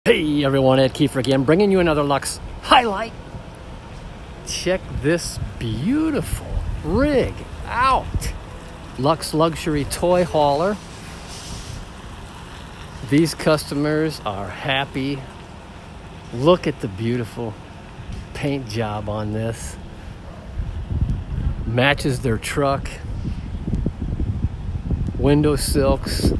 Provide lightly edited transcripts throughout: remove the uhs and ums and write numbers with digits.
Hey everyone, Ed Kiefer again, bringing you another Luxe highlight. Check this beautiful rig out. Luxe Luxury Toy Hauler. These customers are happy. Look at the beautiful paint job on this. Matches their truck. Window silks.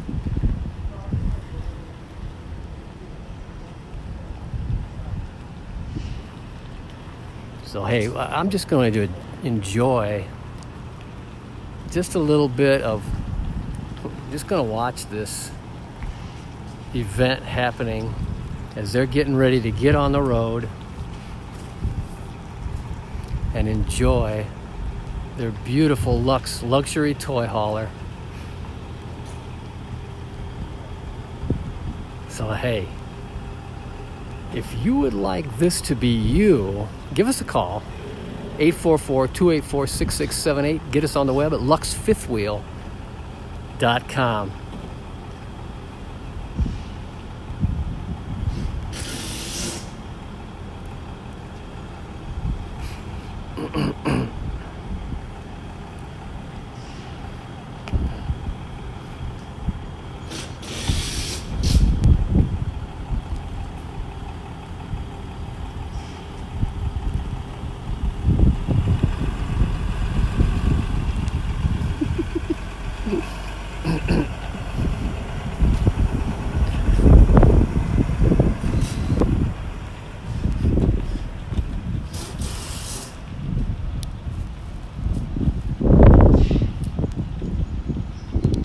So hey, I'm just going to enjoy just a little bit of, just going to watch this event happening as they're getting ready to get on the road and enjoy their beautiful Luxe Luxury Toy Hauler. So hey, if you would like this to be you, give us a call, 844-284-6678. Get us on the web at luxefifthwheel.com.